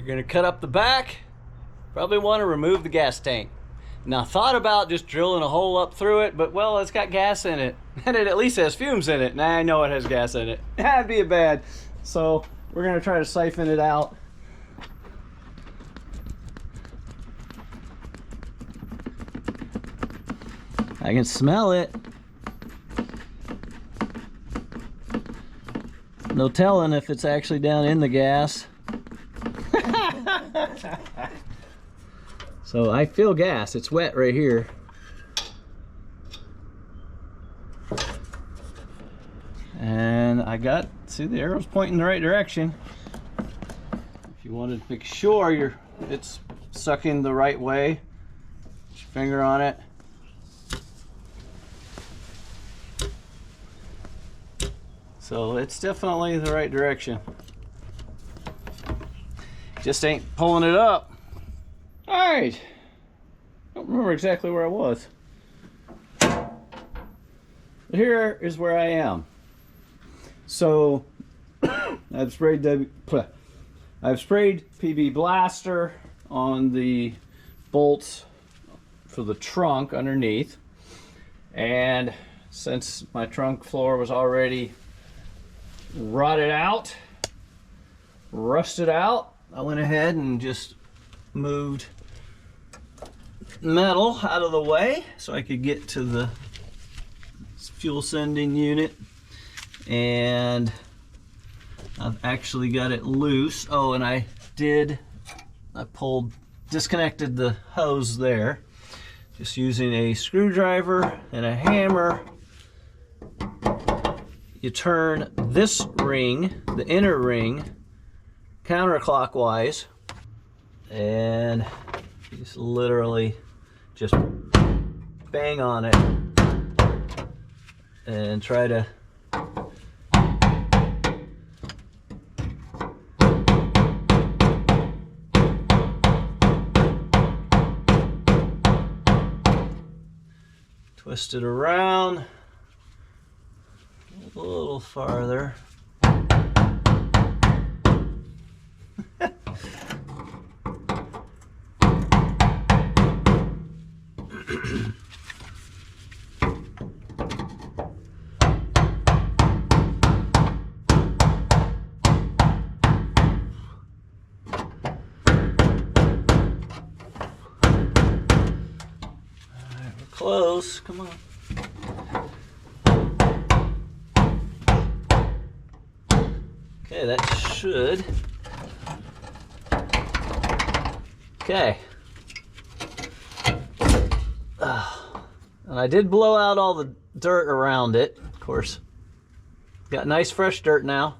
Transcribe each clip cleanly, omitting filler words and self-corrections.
You're gonna cut up the back. Probably want to remove the gas tank. Now, I thought about just drilling a hole up through it, but well, it's got gas in it. And it at least has fumes in it. Nah, I know it has gas in it. That'd be bad. So we're gonna try to siphon it out. I can smell it. No telling if it's actually down in the gas. So I feel gas. It's wet right here. And I got, see, the arrow's pointing the right direction. If you wanted to make sure it's sucking the right way, put your finger on it. So it's definitely the right direction. Just ain't pulling it up. All right. Don't remember exactly where I was. But here is where I am. So I've sprayed PB Blaster on the bolts for the trunk underneath. And since my trunk floor was already rotted out, rusted out, I went ahead and just moved metal out of the way so I could get to the fuel sending unit, and I've actually got it loose. Oh, and I disconnected the hose there, just using a screwdriver and a hammer. You turn this ring, the inner ring, counterclockwise, and you just literally just bang on it and try to twist it around a little farther. Close, come on. Okay, that should. Okay. And I did blow out all the dirt around it, of course. Got nice fresh dirt now.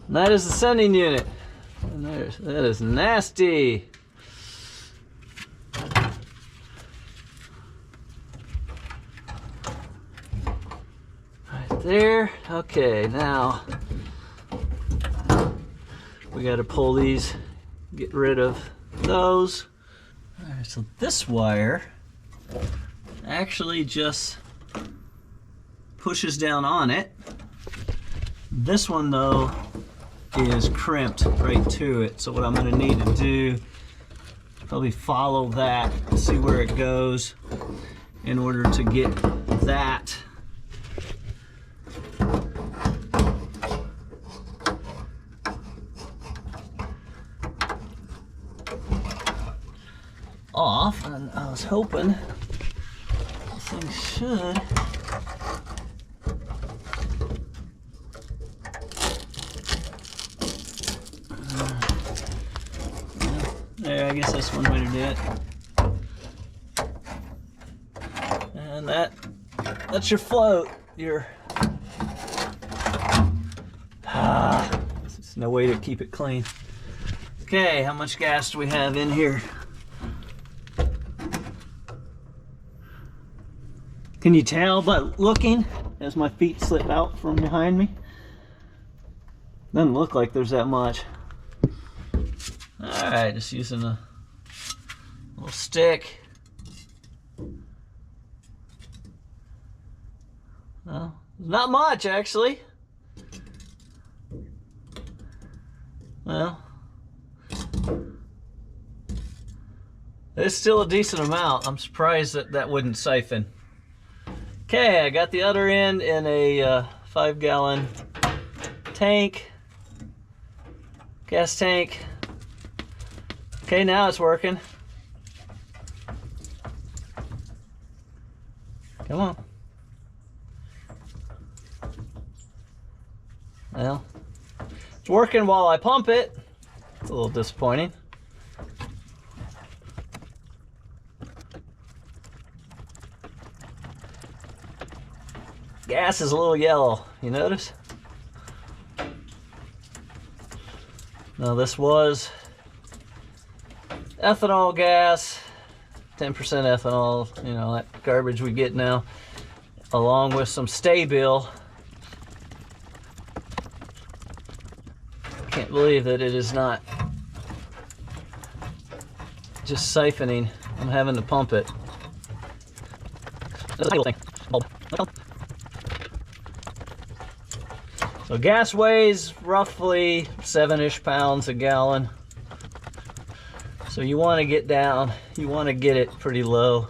And that is the sending unit. And that is nasty. Right there. Okay, now we got to pull these, get rid of those. All right, so this wire actually just pushes down on it. This one, though, is crimped right to it. So what I'm going to need to do is probably follow that, see where it goes, in order to get that off. And I was hoping this thing should. There, I guess that's one way to do it. And that's your float. There's no way to keep it clean. Okay, how much gas do we have in here? Can you tell by looking as my feet slip out from behind me? Doesn't look like there's that much. Alright, just using a little stick. Well, not much actually. Well, it's still a decent amount. I'm surprised that that wouldn't siphon. Okay, I got the other end in a 5-gallon tank, gas tank. Okay, now it's working. Come on. Well, it's working while I pump it. It's a little disappointing. Gas is a little yellow, you notice? Now this was ethanol gas, 10% ethanol, you know, that garbage we get now, along with some Stay-Bil. Can't believe that it is not just siphoning. I'm having to pump it. So gas weighs roughly 7-ish pounds a gallon. So you want to get down, you want to get it pretty low.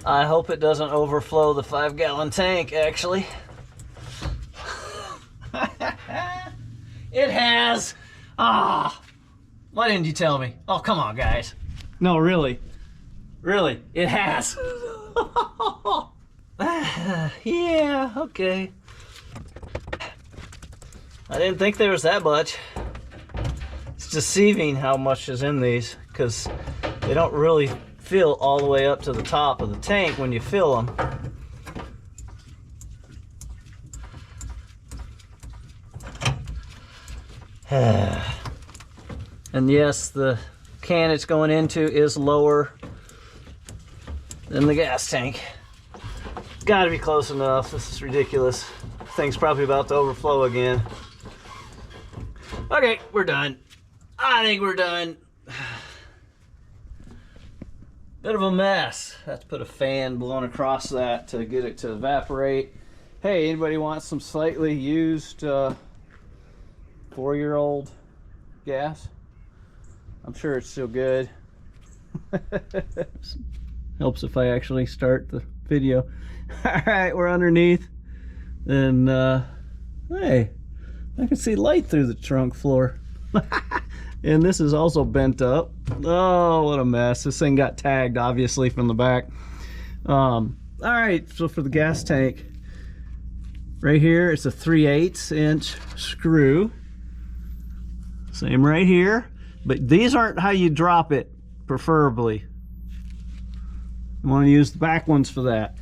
I hope it doesn't overflow the 5-gallon tank, actually. It has. Ah, why didn't you tell me? Oh, come on, guys. No, really. Really, it has. Yeah, okay. I didn't think there was that much. It's deceiving how much is in these, because they don't really fill all the way up to the top of the tank when you fill them. And yes, the can it's going into is lower than the gas tank. Gotta be close enough. This is ridiculous. Thing's probably about to overflow again. Okay, we're done. I think we're done. Bit of a mess. Have to put a fan blowing across that to get it to evaporate. Hey, anybody want some slightly used 4-year-old gas? I'm sure it's still good. Helps if I actually start the video. All right, we're underneath. And hey, I can see light through the trunk floor. And this is also bent up. Oh, what a mess. This thing got tagged, obviously, from the back. All right, so for the gas tank, right here, it's a 3/8 inch screw. Same right here. But these aren't how you drop it, preferably. You want to use the back ones for that.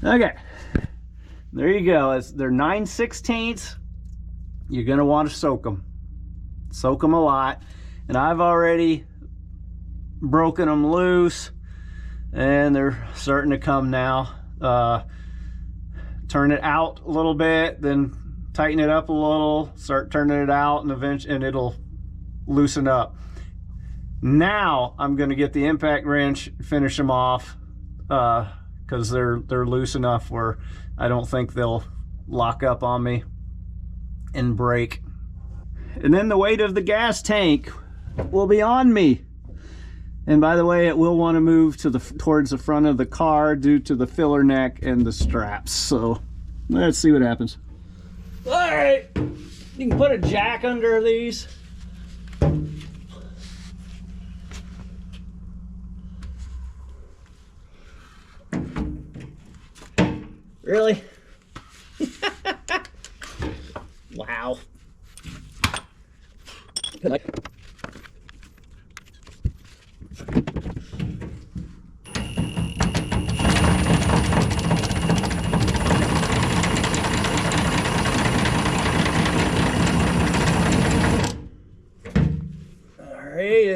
Okay, there you go. They're 9/16. You're gonna want to soak them. Soak them a lot. And I've already broken them loose, and they're starting to come now. Turn it out a little bit, then tighten it up a little, start turning it out, and eventually it'll loosen up. Now I'm going to get the impact wrench, finish them off, because they're loose enough where I don't think they'll lock up on me and break. And then the weight of the gas tank will be on me. And by the way, it will want to move to towards the front of the car due to the filler neck and the straps. So let's see what happens. All right, you can put a jack under these. Really? Wow. Good night.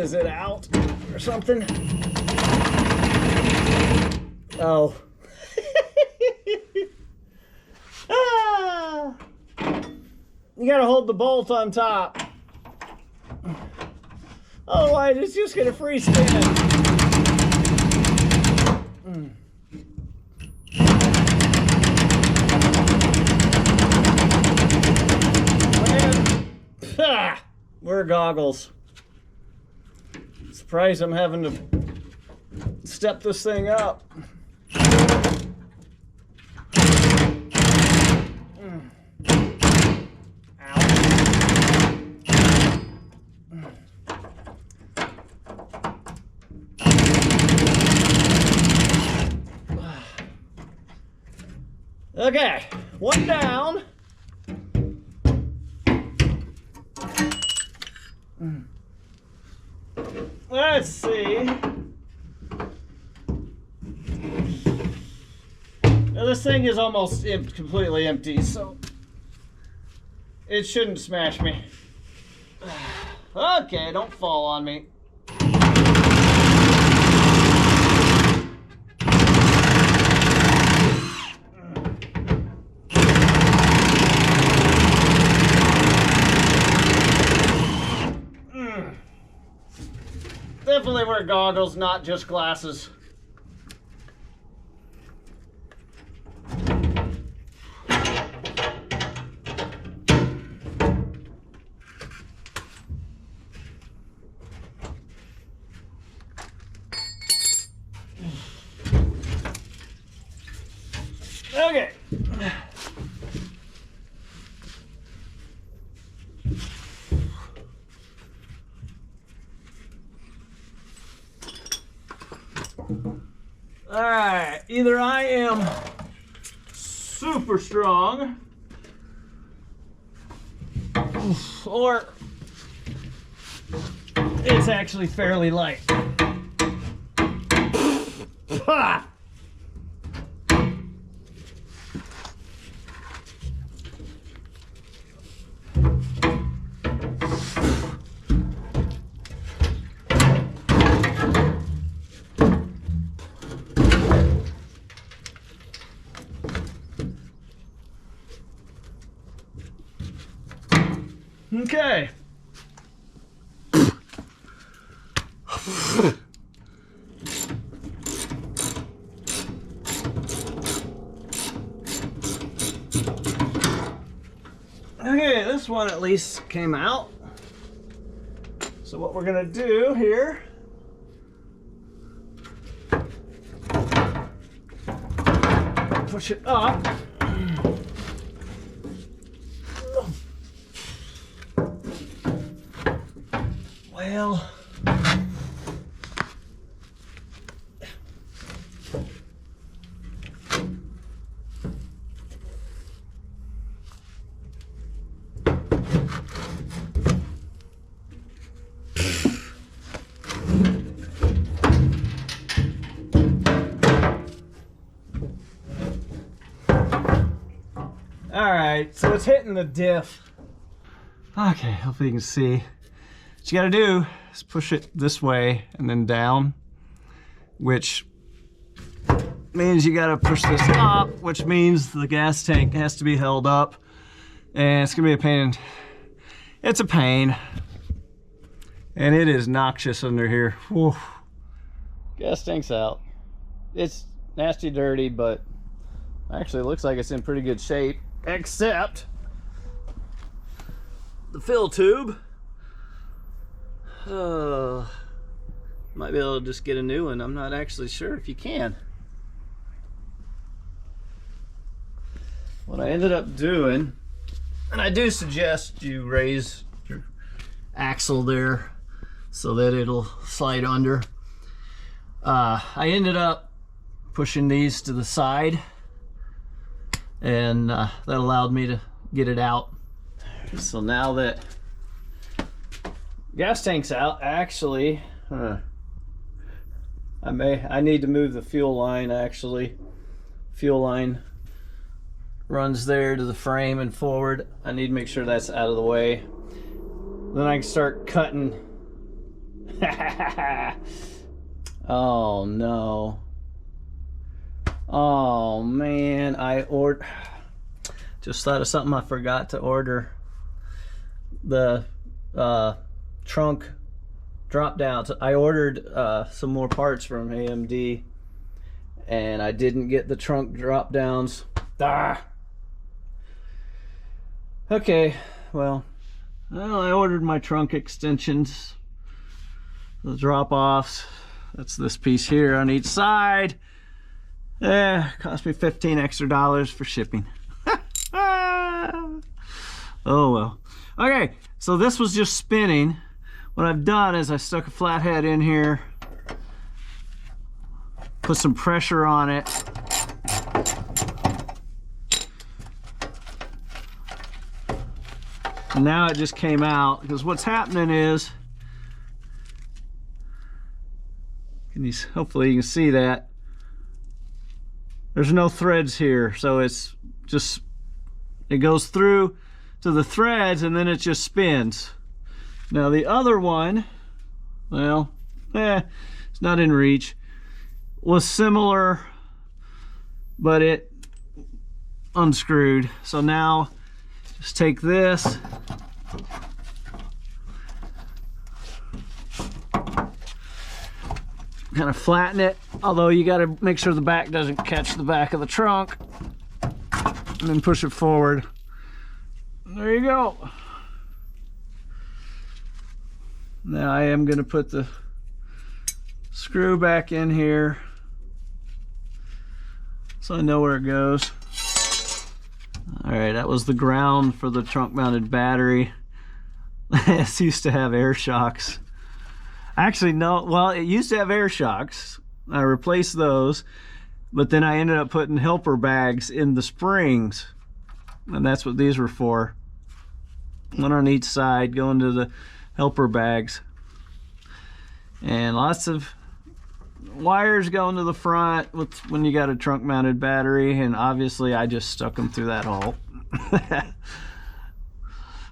Is it out or something? Oh. You gotta hold the bolt on top. Otherwise, it's just gonna free spin. Wear goggles. Surprised I'm having to step this thing up. Okay, one down. Let's see. Now this thing is almost completely empty, so it shouldn't smash me. Okay, don't fall on me. Definitely wear goggles, not just glasses. Okay. All right, either I am super strong or it's actually fairly light. Ha! Okay. Okay, this one at least came out. So what we're gonna do here, push it up. Well, all right, so it's hitting the diff. Okay, hopefully you can see. What you gotta do is push it this way and then down, which means you gotta push this up, which means the gas tank has to be held up, and it's gonna be a pain. It's a pain, and it is noxious under here. Whew. Gas tank's out. It's nasty dirty, but actually it looks like it's in pretty good shape, except the fill tube. Might be able to just get a new one. I'm not actually sure if you can. What I ended up doing, and I do suggest you raise your axle there so that it'll slide under. I ended up pushing these to the side, and that allowed me to get it out. So now that gas tank's out, actually, I need to move the fuel line. Actually, fuel line runs there to the frame and forward. I need to make sure that's out of the way. Then I can start cutting. Oh no. Oh man, just thought of something I forgot to order. the trunk drop downs. I ordered some more parts from AMD, and I didn't get the trunk drop downs. Okay, well, I ordered my trunk extensions, the drop offs. That's this piece here on each side. Cost me $15 extra for shipping. Oh well. Okay, so this was just spinning. What I've done is I stuck a flathead in here, put some pressure on it, and now it just came out, because what's happening is, hopefully you can see that there's no threads here, so it's just, it goes through to the threads and then it just spins. Now the other one, well, it's not in reach, was similar, but it unscrewed. So now just take this, kind of flatten it, although you got to make sure the back doesn't catch the back of the trunk, and then push it forward. There you go. Now I am going to put the screw back in here so I know where it goes. Alright, that was the ground for the trunk mounted battery. This used to have air shocks. Actually, no, well, it used to have air shocks. I replaced those, but then I ended up putting helper bags in the springs, and that's what these were for. One on each side going to the helper bags, and lots of wires going to the front with when you got a trunk mounted battery, and obviously I just stuck them through that hole.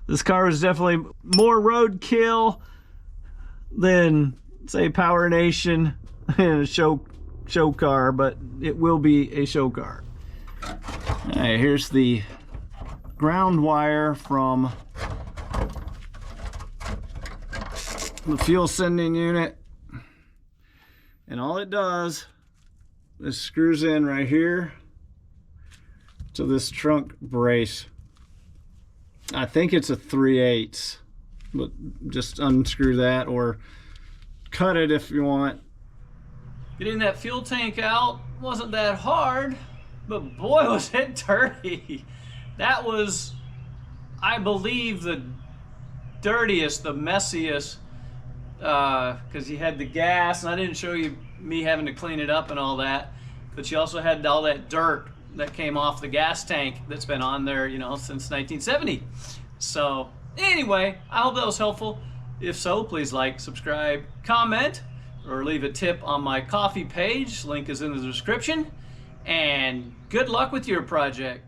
This car was definitely more roadkill than, say, Power Nation and a show car, but it will be a show car. All right, here's the ground wire from the fuel sending unit, and all it does is screws in right here to this trunk brace. I think it's a 3/8, but just unscrew that or cut it if you want. Getting that fuel tank out wasn't that hard, but boy was it dirty. That was, I believe, the dirtiest, the messiest, because you had the gas, and I didn't show you me having to clean it up and all that, but you also had all that dirt that came off the gas tank that's been on there, you know, since 1970. So anyway, I hope that was helpful. If so, please like, subscribe, comment, or leave a tip on my coffee page. Link is in the description. And good luck with your project.